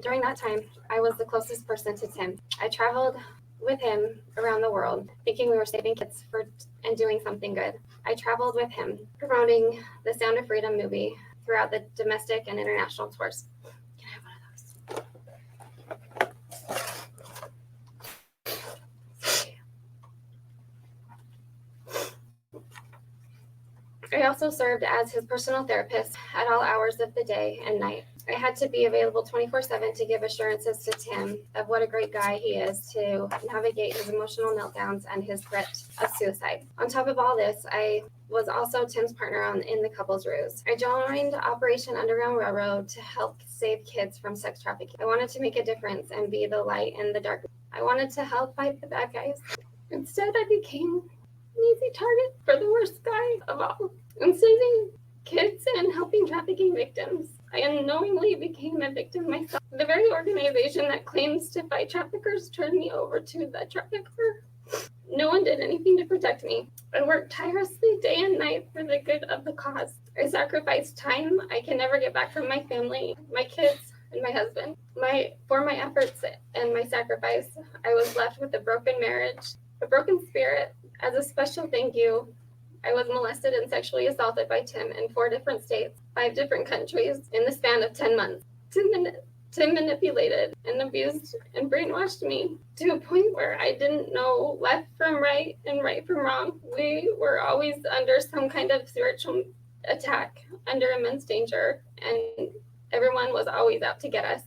During that time, I was the closest person to Tim. I traveled with him around the world, thinking we were saving kids and doing something good. I traveled with him, promoting the Sound of Freedom movie throughout the domestic and international tours. Can I have one of those? I also served as his personal therapist at all hours of the day and night. I had to be available 24/7 to give assurances to Tim of what a great guy he is to navigate his emotional meltdowns and his threat of suicide. On top of all this, I was also Tim's partner in the couple's ruse. I joined Operation Underground Railroad to help save kids from sex trafficking. I wanted to make a difference and be the light in the darkness. I wanted to help fight the bad guys. Instead, I became an easy target for the worst guy of all. In saving kids and helping trafficking victims, I unknowingly became a victim myself. The very organization that claims to fight traffickers turned me over to the trafficker. No one did anything to protect me. I worked tirelessly day and night for the good of the cause. I sacrificed time I can never get back from my family, my kids, and my husband. For my efforts and my sacrifice, I was left with a broken marriage, a broken spirit. As a special thank you, I was molested and sexually assaulted by Tim in 4 different states, 5 different countries in the span of 10 months. Tim manipulated and abused and brainwashed me to a point where I didn't know left from right and right from wrong. We were always under some kind of spiritual attack, under immense danger, and everyone was always out to get us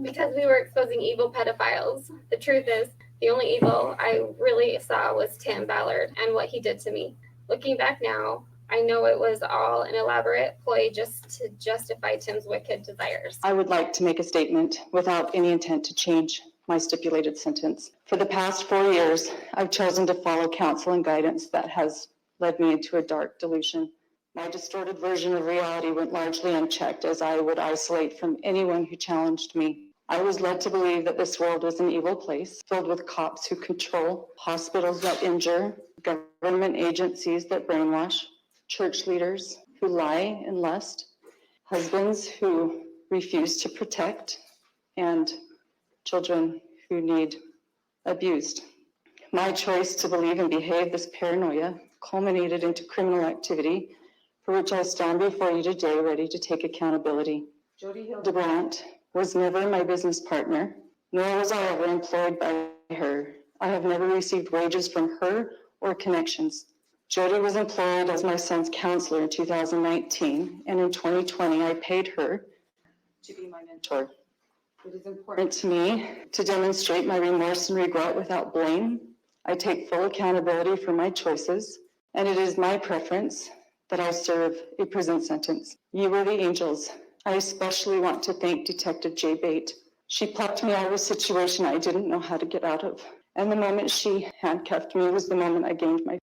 because we were exposing evil pedophiles. The truth is, the only evil I really saw was Tim Ballard and what he did to me. Looking back now, I know it was all an elaborate ploy just to justify Tim's wicked desires. I would like to make a statement without any intent to change my stipulated sentence. For the past 4 years, I've chosen to follow counsel and guidance that has led me into a dark delusion. My distorted version of reality went largely unchecked as I would isolate from anyone who challenged me. I was led to believe that this world was an evil place, filled with cops who control, hospitals that injure, government agencies that brainwash, church leaders who lie and lust, husbands who refuse to protect, and children who need abused. My choice to believe and behave this paranoia culminated into criminal activity for which I stand before you today ready to take accountability. Jody Hildebrandt was never my business partner, nor was I ever employed by her. I have never received wages from her or connections. Jody was employed as my son's counselor in 2019, and in 2020, I paid her to be my mentor. It is important to me to demonstrate my remorse and regret without blame. I take full accountability for my choices, and it is my preference that I serve a prison sentence. You were the angels. I especially want to thank Detective Jay Bate. She plucked me out of a situation I didn't know how to get out of. And the moment she handcuffed me was the moment I gained my...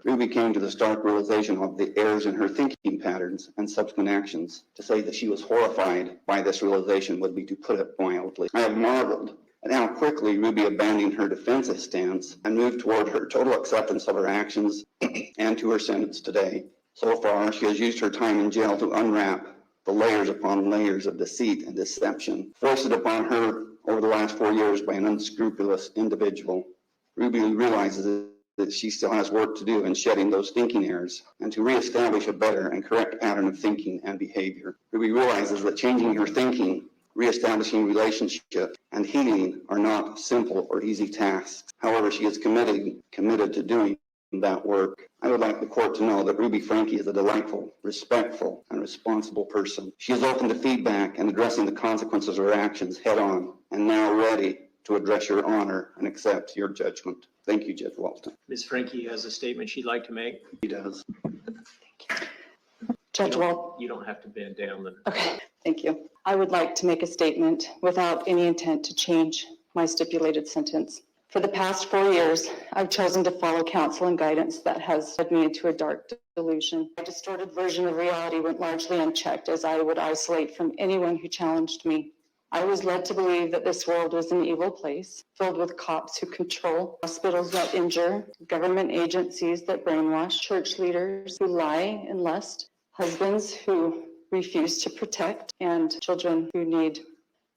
Ruby came to the stark realization of the errors in her thinking patterns and subsequent actions. To say that she was horrified by this realization would be to put it mildly. I have marveled at how quickly Ruby abandoned her defensive stance and moved toward her total acceptance of her actions and to her sentence today. So far, she has used her time in jail to unwrap the layers upon layers of deceit and deception foisted upon her over the last 4 years by an unscrupulous individual. Ruby realizes that she still has work to do in shedding those thinking errors and to reestablish a better and correct pattern of thinking and behavior. Ruby realizes that changing her thinking, reestablishing relationships, and healing are not simple or easy tasks. However, she is committed to doing that work. I would like the court to know that Ruby Franke is a delightful, respectful, and responsible person. She is open to feedback and addressing the consequences of her actions head on, and now ready to address your honor and accept your judgment. Thank you, Judge Walton. Ms. Franke has a statement she'd like to make. She does. Judge Walton. You don't have to bend down. Okay, thank you. I would like to make a statement without any intent to change my stipulated sentence. For the past 4 years, I've chosen to follow counsel and guidance that has led me into a dark delusion. My distorted version of reality went largely unchecked as I would isolate from anyone who challenged me. I was led to believe that this world was an evil place, filled with cops who control, hospitals that injure, government agencies that brainwash, church leaders who lie and lust, husbands who refuse to protect, and children who need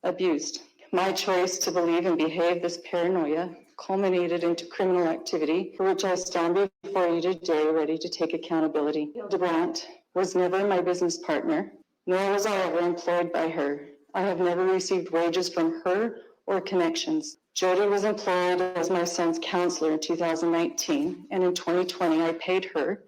abused. My choice to believe and behave this paranoia culminated into criminal activity for which I stand before you today ready to take accountability. DeBrant was never my business partner, nor was I ever employed by her. I have never received wages from her or connections. Jody was employed as my son's counselor in 2019, and in 2020 I paid her.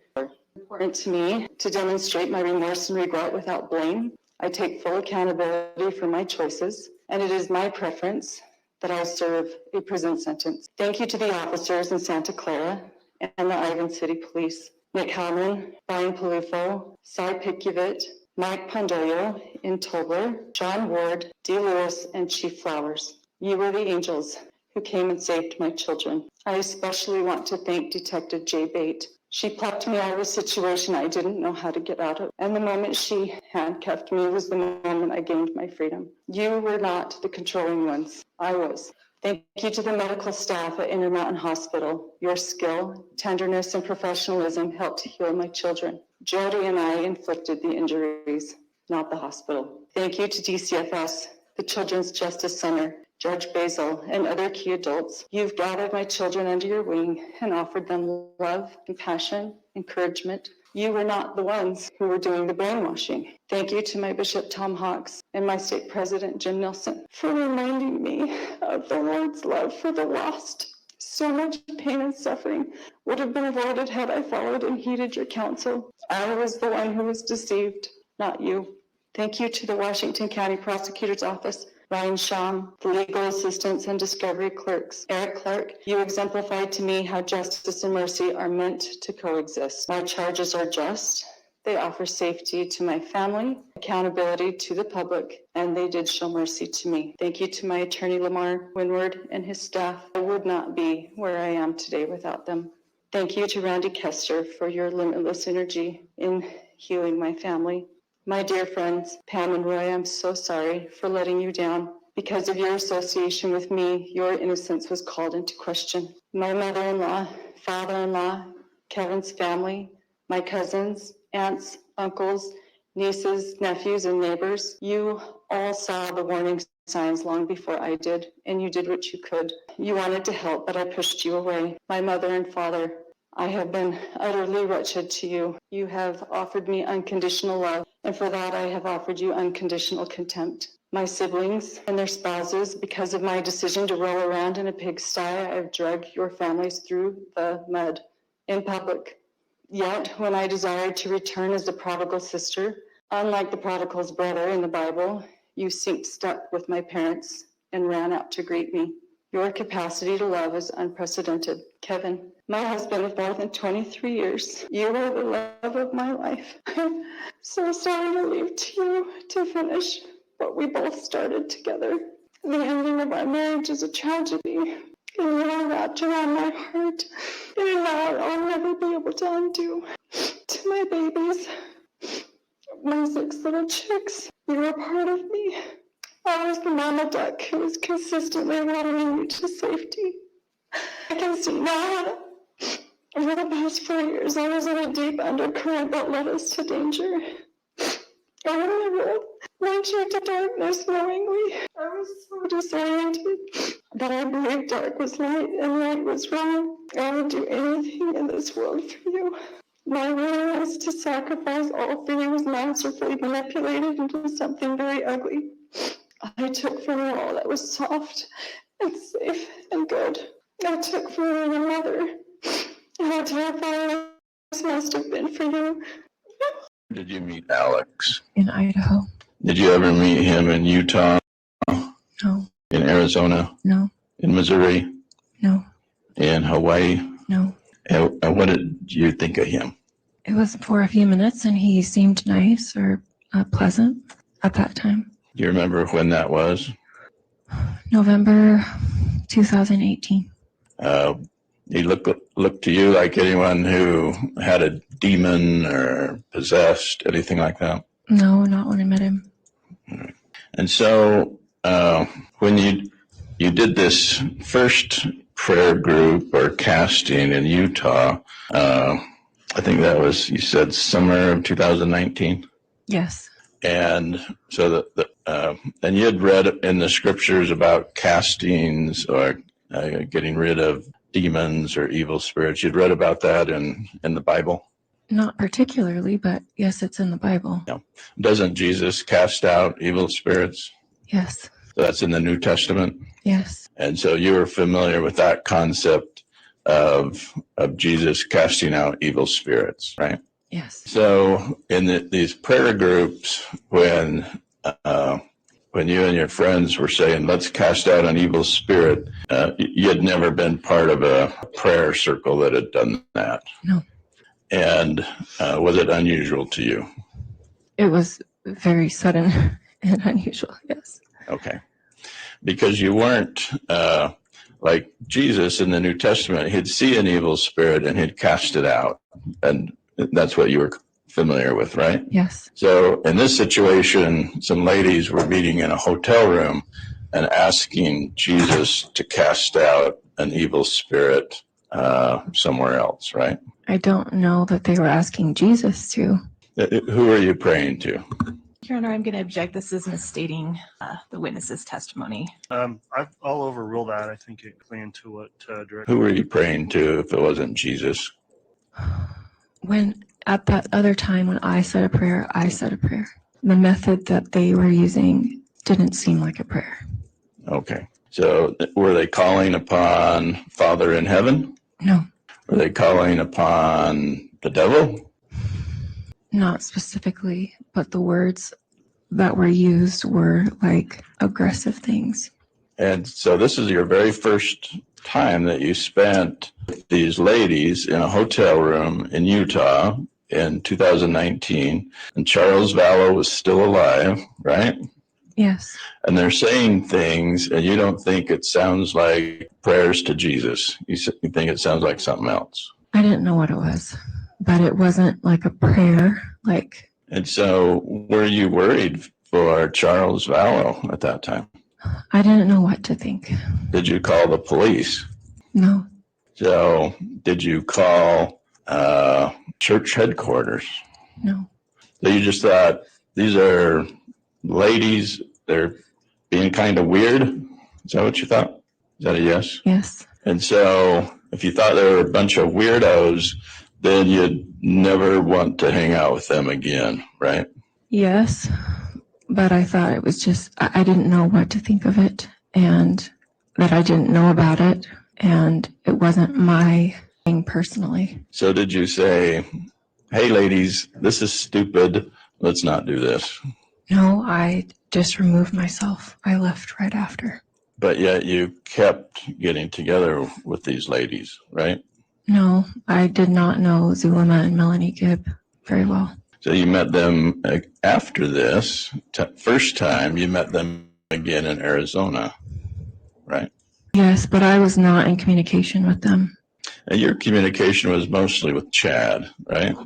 Important to me to demonstrate my remorse and regret without blame. I take full accountability for my choices, and it is my preference that I serve a prison sentence. Thank you to the officers in Santa Clara and the Ivan City Police, Nick Hellman, Brian Palufo, Cy Pikuvit, Mike Pondoyo in Tobler, John Ward, D. Lewis, and Chief Flowers. You were the angels who came and saved my children. I especially want to thank Detective Jay Bate. She plucked me out of a situation I didn't know how to get out of. And the moment she handcuffed me was the moment I gained my freedom. You were not the controlling ones. I was. Thank you to the medical staff at Intermountain Hospital. Your skill, tenderness, and professionalism helped heal my children. Jody and I inflicted the injuries, not the hospital. Thank you to DCFS, the Children's Justice Center, Judge Basil, and other key adults. You've gathered my children under your wing and offered them love, compassion, encouragement. You were not the ones who were doing the brainwashing. Thank you to my Bishop Tom Hawks and my state president, Jim Nilsson, for reminding me of the Lord's love for the lost. So much pain and suffering would have been avoided had I followed and heeded your counsel. I was the one who was deceived, not you. Thank you to the Washington County Prosecutor's Office, Ryan Sham, the legal assistants and discovery clerks. Eric Clark, you exemplified to me how justice and mercy are meant to coexist. My charges are just. They offer safety to my family, accountability to the public, and they did show mercy to me. Thank you to my attorney, Lamar Winward, and his staff. I would not be where I am today without them. Thank you to Randy Kester for your limitless energy in healing my family. My dear friends, Pam and Roy, I'm so sorry for letting you down. Because of your association with me, your innocence was called into question. My mother-in-law, father-in-law, Kevin's family, my cousins, aunts, uncles, nieces, nephews, and neighbors, you all saw the warning signs long before I did, and you did what you could. You wanted to help, but I pushed you away. My mother and father, I have been utterly wretched to you. You have offered me unconditional love, and for that I have offered you unconditional contempt. My siblings and their spouses, because of my decision to roll around in a pigsty, I have dragged your families through the mud in public. Yet, when I desired to return as the prodigal sister, unlike the prodigal's brother in the Bible, you seemed stuck with my parents and ran out to greet me. Your capacity to love is unprecedented. Kevin, my husband of more than 23 years, you are the love of my life. I'm so sorry to leave to you to finish what we both started together. The ending of our marriage is a tragedy, and you are wrapped around my heart in a knot I'll never be able to undo. To my babies, my 6 little chicks, you are part of me. I was the mama duck who was consistently watering you to safety. I can see now. Over the past 4 years, I was in a deep undercurrent that led us to danger. I never launched into darkness knowingly. I was so disoriented that I believed dark was light and light was wrong. I would do anything in this world for you. My willingness to sacrifice all for you was masterfully manipulated into something very ugly. I took from you all that was soft and safe and good. I took from you your mother. How terrifying this must have been for you. Did you meet Alex? In Idaho. Did you ever meet him in Utah? No. In Arizona? No. In Missouri? No. In Hawaii? No. And what did you think of him? It was for a few minutes, and he seemed nice or pleasant at that time. Do you remember when that was? November 2018. He looked to you like anyone who had a demon or possessed, anything like that? No, not when I met him. And so when you did this first prayer group or casting in Utah, I think that was, you said, summer of 2019? Yes. And so and you'd read in the scriptures about castings or getting rid of demons or evil spirits. You'd read about that in the Bible? Not particularly, but yes, it's in the Bible. No. Doesn't Jesus cast out evil spirits? Yes. So that's in the New Testament? Yes. And so you were familiar with that concept of Jesus casting out evil spirits, right? Yes. So in these prayer groups, when you and your friends were saying, let's cast out an evil spirit, you had never been part of a prayer circle that had done that. No. And was it unusual to you? It was very sudden and unusual, yes. Okay. Because you weren't like Jesus in the New Testament. He'd see an evil spirit and he'd cast it out. And that's what you were familiar with, right? Yes. So in this situation, some ladies were meeting in a hotel room and asking Jesus to cast out an evil spirit somewhere else, right? I don't know that they were asking Jesus to. Who are you praying to? Your Honor, I'm going to object. This is misstating the witness's testimony. I'll overrule that. I think it clean to what Director. Who were you praying to if it wasn't Jesus? When at that other time when I said a prayer, I said a prayer. The method that they were using didn't seem like a prayer. Okay. So were they calling upon Father in heaven? No. Were they calling upon the devil? Not specifically, but the words that were used were like aggressive things. And so this is your very first time that you spent with these ladies in a hotel room in Utah in 2019, and Charles Vallow was still alive, right? Yes. And they're saying things, and you don't think it sounds like prayers to Jesus. You think it sounds like something else. I didn't know what it was, but it wasn't like a prayer. And so were you worried for Charles Vallow at that time? I didn't know what to think. Did you call the police? No. So did you call church headquarters? No. So you just thought, these are ladies, they're being kind of weird? Is that what you thought? Is that a yes? Yes. And so if you thought they were a bunch of weirdos, then you'd never want to hang out with them again, right? Yes. But I thought it was just, I didn't know what to think of it, and that I didn't know about it, and it wasn't my thing personally. So did you say, hey ladies, this is stupid, let's not do this? No, I just removed myself. I left right after. But yet you kept getting together with these ladies, right? No, I did not know Zulema and Melanie Gibb very well. So you met them after this, first time you met them again in Arizona, right? Yes, but I was not in communication with them. And your communication was mostly with Chad, right?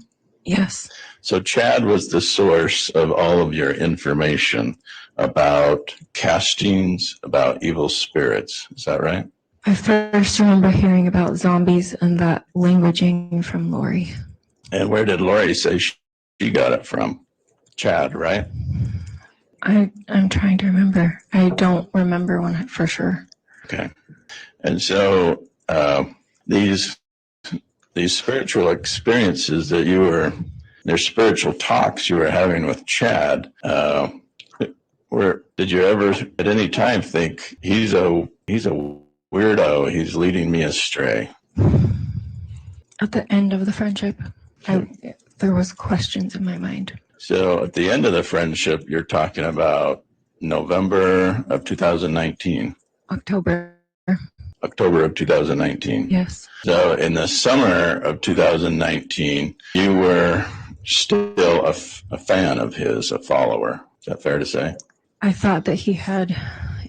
Yes. So Chad was the source of all of your information about castings, about evil spirits. Is that right? I first remember hearing about zombies and that languaging from Lori. And where did Lori say she got it from? Chad, right? I'm trying to remember. I don't remember one for sure. Okay. And so these spiritual experiences that you were, their spiritual talks you were having with Chad, did you ever at any time think he's a weirdo, he's leading me astray? At the end of the friendship, there was questions in my mind. So at the end of the friendship, you're talking about November of 2019. October of 2019. Yes. So in the summer of 2019, you were still a fan of his, a follower. Is that fair to say? I thought that he had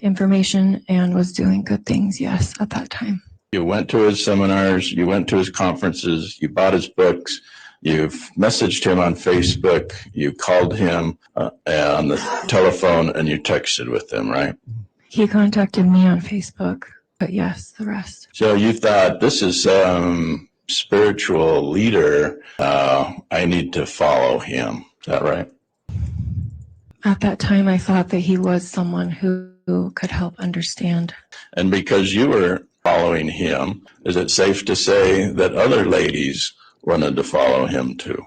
information and was doing good things, yes, at that time. You went to his seminars, you went to his conferences, you bought his books, you've messaged him on Facebook, you called him on the telephone, and you texted with him, right? He contacted me on Facebook, but yes, the rest. So you thought, this is some spiritual leader, I need to follow him. Is that right? At that time, I thought that he was someone who could help understand. And because you were following him, is it safe to say that other ladies wanted to follow him too?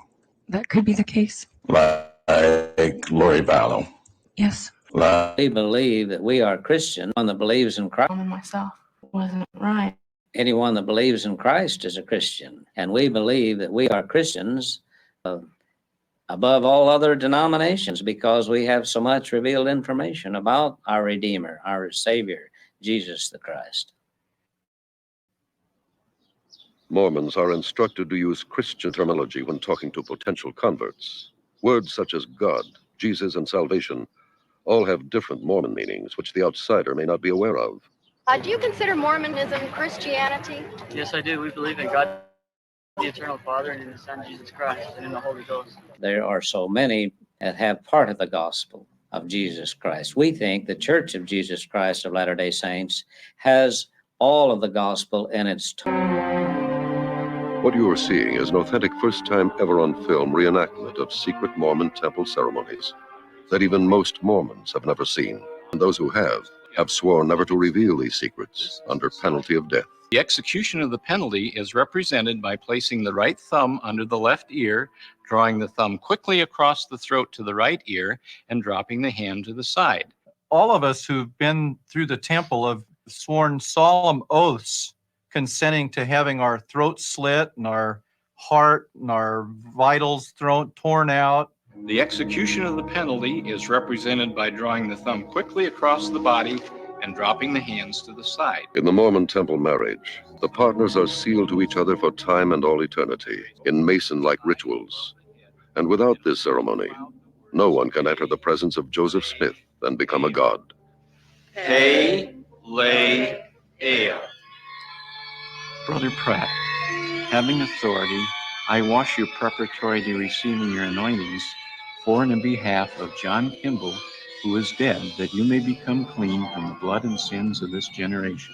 That could be the case. Like Lori Vallow. Yes. We believe that we are Christian. One that believes in Christ. Myself wasn't right. Anyone that believes in Christ is a Christian. And we believe that we are Christians above all other denominations because we have so much revealed information about our Redeemer, our Savior, Jesus the Christ. Mormons are instructed to use Christian terminology when talking to potential converts. Words such as God, Jesus, and salvation all have different Mormon meanings, which the outsider may not be aware of. Do you consider Mormonism Christianity? Yes, I do. We believe in God, the eternal Father, and in His Son, Jesus Christ, and in the Holy Ghost. There are so many that have part of the gospel of Jesus Christ. We think the Church of Jesus Christ of Latter-day Saints has all of the gospel in its What you are seeing is an authentic first-time ever on film reenactment of secret Mormon temple ceremonies that even most Mormons have never seen. And those who have sworn never to reveal these secrets under penalty of death. The execution of the penalty is represented by placing the right thumb under the left ear, drawing the thumb quickly across the throat to the right ear, and dropping the hand to the side. All of us who've been through the temple have sworn solemn oaths consenting to having our throat slit and our heart and our vitals torn out. The execution of the penalty is represented by drawing the thumb quickly across the body and dropping the hands to the side. In the Mormon temple marriage, the partners are sealed to each other for time and all eternity in Mason-like rituals. And without this ceremony, no one can enter the presence of Joseph Smith and become a god. Hey, lay, ale. Brother Pratt, having authority, I wash you preparatory to receiving your anointings for and in behalf of John Kimball, who is dead, that you may become clean from the blood and sins of this generation.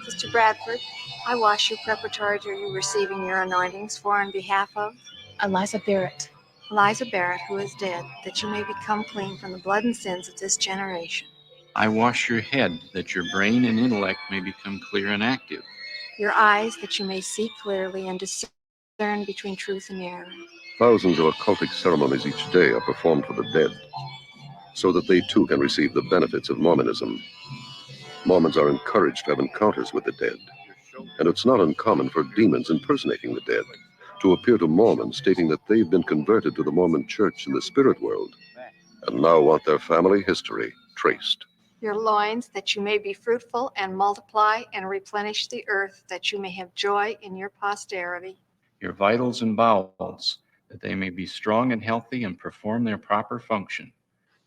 Sister Bradford, I wash you preparatory to you receiving your anointings for and behalf of Eliza Barrett. Eliza Barrett, who is dead, that you may become clean from the blood and sins of this generation. I wash your head, that your brain and intellect may become clear and active. Your eyes, that you may see clearly and discern between truth and error. Thousands of occultic ceremonies each day are performed for the dead, so that they too can receive the benefits of Mormonism. Mormons are encouraged to have encounters with the dead, and it's not uncommon for demons impersonating the dead to appear to Mormons stating that they've been converted to the Mormon Church in the spirit world and now want their family history traced. Your loins, that you may be fruitful and multiply and replenish the earth, that you may have joy in your posterity. Your vitals and bowels, that they may be strong and healthy and perform their proper function.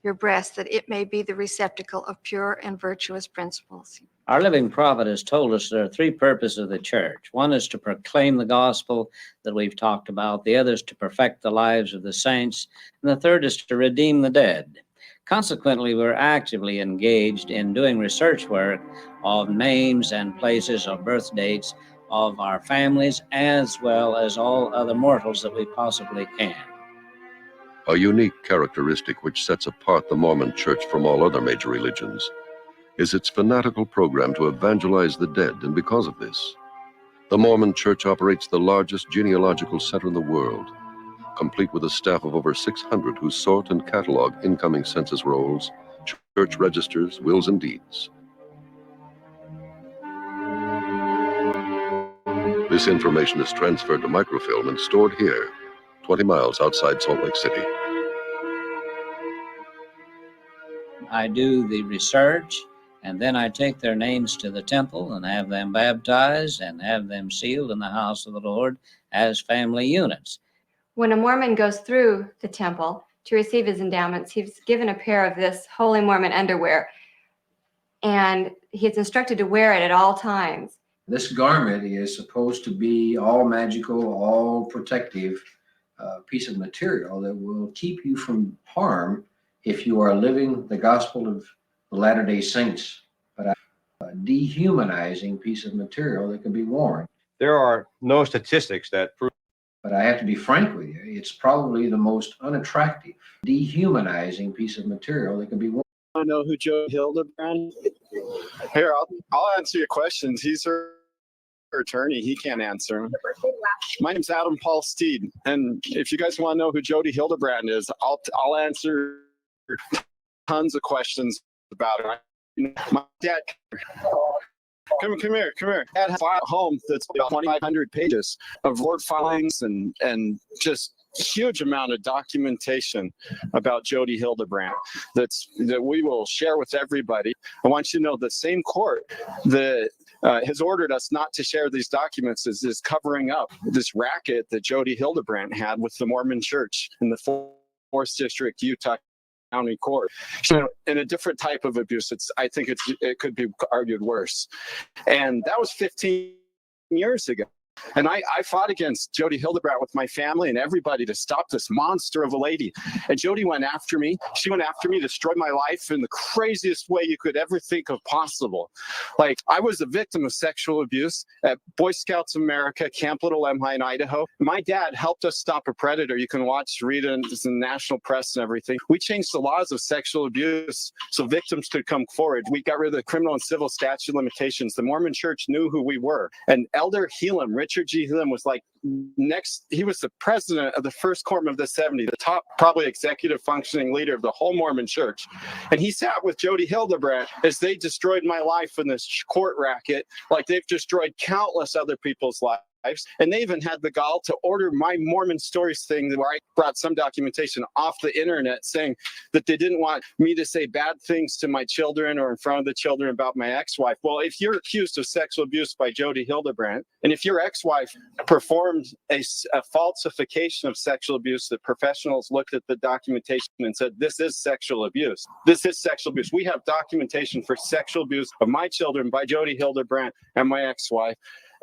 Your breast, that it may be the receptacle of pure and virtuous principles. Our living prophet has told us there are three purposes of the church. One is to proclaim the gospel that we've talked about. The other is to perfect the lives of the saints. And the third is to redeem the dead. Consequently, we're actively engaged in doing research work of names and places of birth dates of our families, as well as all other mortals that we possibly can. A unique characteristic which sets apart the Mormon Church from all other major religions is its fanatical program to evangelize the dead, and because of this, the Mormon Church operates the largest genealogical center in the world, complete with a staff of over 600 who sort and catalog incoming census rolls, church registers, wills, and deeds. This information is transferred to microfilm and stored here, 20 miles outside Salt Lake City. I do the research, and then I take their names to the temple and have them baptized and have them sealed in the house of the Lord as family units. When a Mormon goes through the temple to receive his endowments, he's given a pair of this Holy Mormon underwear, and he's instructed to wear it at all times. This garment is supposed to be all magical, all protective piece of material that will keep you from harm if you are living the gospel of the Latter-day Saints, but a dehumanizing piece of material that can be worn. There are no statistics that prove But I have to be frank with you, it's probably the most unattractive, dehumanizing piece of material that can be worn. I know who Joe Hildebrand is. Here, I'll answer your questions. He's her attorney. He can't answer them. My name's Adam Paul Steed, and if you guys want to know who Jody Hildebrand is, I'll answer tons of questions about her. My dad, come here. Dad has a file at home that's about 2,500 pages of word filings and just huge amount of documentation about Jody Hildebrand that we will share with everybody. I want you to know the same court that has ordered us not to share these documents is covering up this racket that Jody Hildebrand had with the Mormon Church in the 4th District, Utah County Court. So in a different type of abuse, I think it could be argued worse. And that was 15 years ago. And I fought against Jody Hildebrand with my family and everybody to stop this monster of a lady. And Jody went after me. She went after me, destroyed my life in the craziest way you could ever think of possible. Like, I was a victim of sexual abuse at Boy Scouts of America, Camp Little Lemhi in Idaho. My dad helped us stop a predator. You can read it in the national press and everything. We changed the laws of sexual abuse so victims could come forward. We got rid of the criminal and civil statute limitations. The Mormon Church knew who we were. And Elder Helam, Richard G. Helam, was like he was the president of the first quorum of the 70, the top probably executive functioning leader of the whole Mormon Church. And he sat with Jody Hildebrand as they destroyed my life in this court racket, like they've destroyed countless other people's lives. And they even had the gall to order my Mormon Stories thing where I brought some documentation off the internet saying that they didn't want me to say bad things to my children or in front of the children about my ex-wife. Well, if you're accused of sexual abuse by Jody Hildebrand, and if your ex-wife performed a falsification of sexual abuse, that professionals looked at the documentation and said, this is sexual abuse. This is sexual abuse. We have documentation for sexual abuse of my children by Jody Hildebrand and my ex-wife.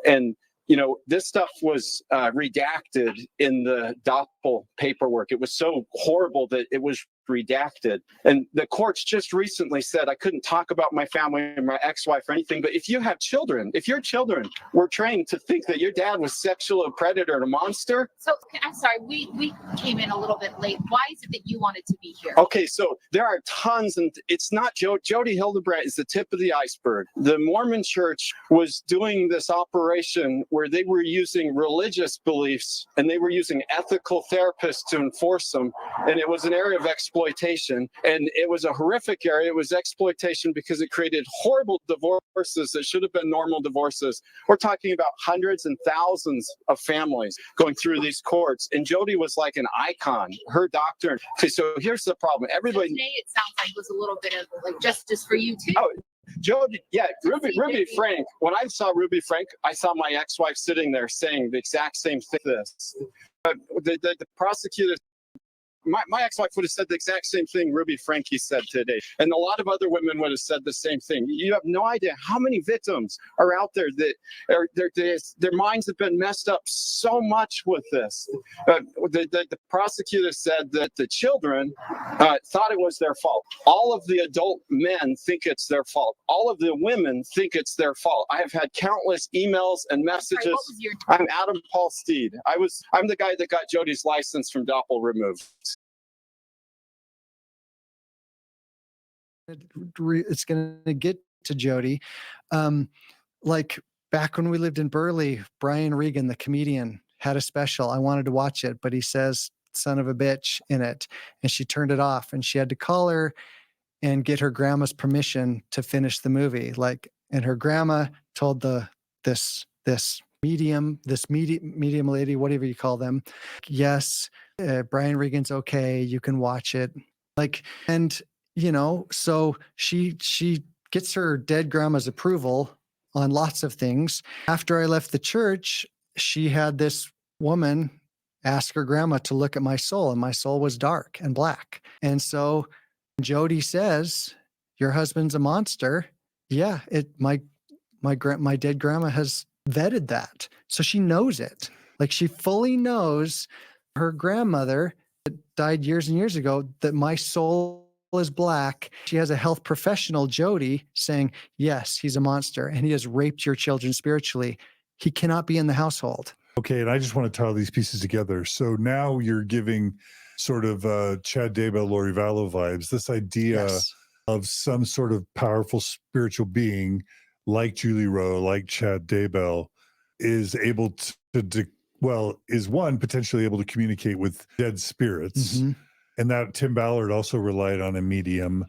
And you know, this stuff was redacted in the Doppel paperwork. It was so horrible that it was redacted. And the courts just recently said I couldn't talk about my family and my ex-wife or anything. But if you have children, if your children were trained to think that your dad was sexual a predator and a monster. So I'm sorry, we came in a little bit late. Why is it that you wanted to be here? Okay, so there are tons, and it's not Jody Hildebrand is the tip of the iceberg. The Mormon Church was doing this operation where they were using religious beliefs and they were using ethical therapists to enforce them. And it was an area of exploitation. And it was a horrific area. It was exploitation because it created horrible divorces that should have been normal divorces. We're talking about hundreds and thousands of families going through these courts. And Jody was like an icon, her doctor. Okay, so here's the problem. Everybody. So today it sounds like it was a little bit of like justice for you too. Oh, Jody, yeah, Ruby Frank. When I saw Ruby Frank, I saw my ex-wife sitting there saying the exact same thing. The prosecutor. My ex-wife would have said the exact same thing Ruby Frankie said today. And a lot of other women would have said the same thing. You have no idea how many victims are out there that are their minds have been messed up so much with this. The prosecutor said that the children thought it was their fault. All of the adult men think it's their fault. All of the women think it's their fault. I have had countless emails and messages. Sorry, what was your... I'm Adam Paul Steed. I'm the guy that got Jody's license from Doppel removed. It's going to get to Jody. Like back when we lived in Burley, Brian Regan, the comedian, had a special. I wanted to watch it, but he says son of a bitch in it. And she turned it off and she had to call her and get her grandma's permission to finish the movie. And her grandma told this medium lady, whatever you call them, yes, Brian Regan's okay. You can watch it. So she gets her dead grandma's approval on lots of things. After I left the church, she had this woman ask her grandma to look at my soul, and my soul was dark and black. And so Jody says, your husband's a monster. Yeah, my dead grandma has vetted that. So she knows it. Like, she fully knows her grandmother that died years and years ago, that my soul is black. She has a health professional, Jody, saying, yes, he's a monster and he has raped your children spiritually. He cannot be in the household. Okay, and I just want to tie all these pieces together. So now you're giving sort of Chad Daybell, Lori Vallow vibes, this idea Yes. of some sort of powerful spiritual being like Julie Rowe, like Chad Daybell, is able is one, potentially able to communicate with dead spirits. Mm-hmm. And that Tim Ballard also relied on a medium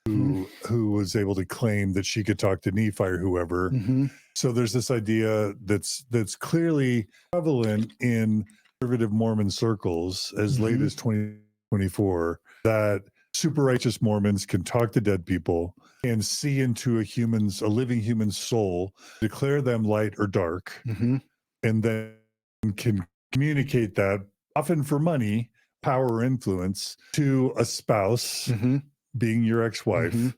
Mm-hmm. who was able to claim that she could talk to Nephi or whoever. Mm-hmm. So there's this idea that's clearly prevalent in conservative Mormon circles as late Mhm. as 2024 that super righteous Mormons can talk to dead people and see into a living human's soul, declare them light or dark, Mm-hmm. and then can communicate that, often for money, power, or influence, to a spouse, Mm-hmm. being your ex-wife, Mhm.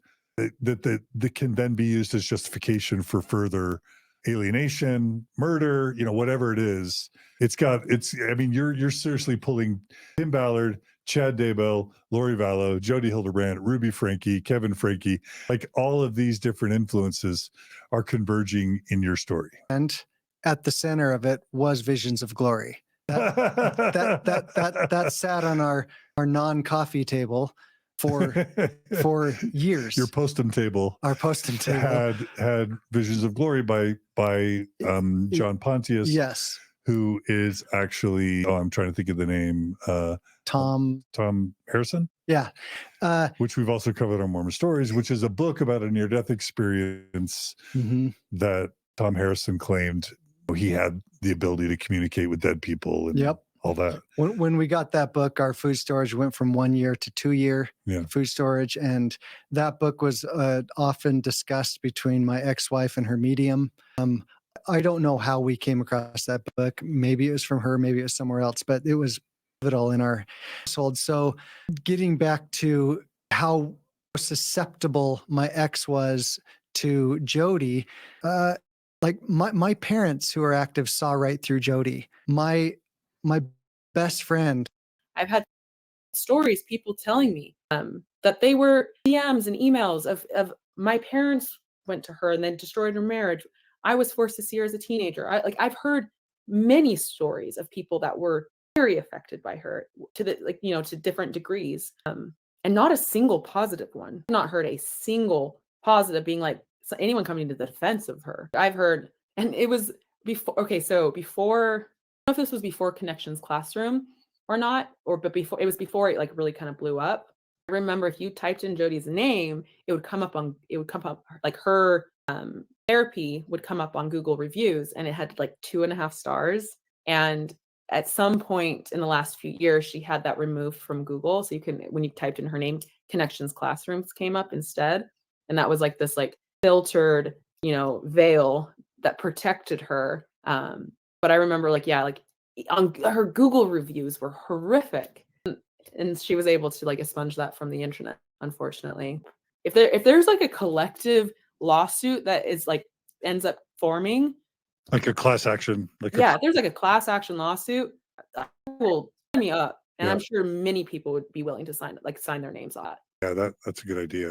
that can then be used as justification for further alienation, murder, whatever it is. I mean, you're seriously pulling Tim Ballard, Chad Daybell, Lori Vallow, Jody Hildebrandt, Ruby Frankie, Kevin Frankie, like all of these different influences are converging in your story. And at the center of it was Visions of Glory. That sat on our non-coffee table for years. Your postum table. Our postum table had Visions of Glory by John Pontius. Yes. Who is actually, I'm trying to think of the name, Tom Harrison. Yeah. Which we've also covered on Mormon Stories, which is a book about a near-death experience that Tom Harrison claimed he had the ability to communicate with dead people and all that. When we got that book, our food storage went from 1 year to 2 year food storage. And that book was often discussed between my ex-wife and her medium. I don't know how we came across that book. Maybe it was from her, maybe it was somewhere else, but it was pivotal in our household. So getting back to how susceptible my ex was to Jody, like my parents who are active saw right through Jody. My best friend. I've had stories, people telling me that they were DMs and emails of my parents went to her and then destroyed her marriage. I was forced to see her as a teenager. I've heard many stories of people that were very affected by her to different degrees. And not a single positive one. I've not heard a single positive being like anyone coming to the defense of her. I've heard, and it was before, I don't know if this was before Connections Classroom or not, but before it like really kind of blew up. I remember if you typed in Jody's name, it would come up like her therapy would come up on Google reviews, and it had like 2.5 stars. And at some point in the last few years, she had that removed from Google. So when you typed in her name, Connections Classrooms came up instead. And that was like this like filtered, veil that protected her. But I remember on her Google reviews were horrific. And she was able to like expunge that from the internet, unfortunately. If there's like a collective lawsuit that is like ends up forming, like a class action, if there's like a class action lawsuit, will sign me up, and I'm sure many people would be willing to sign their names on it. Yeah, that's a good idea.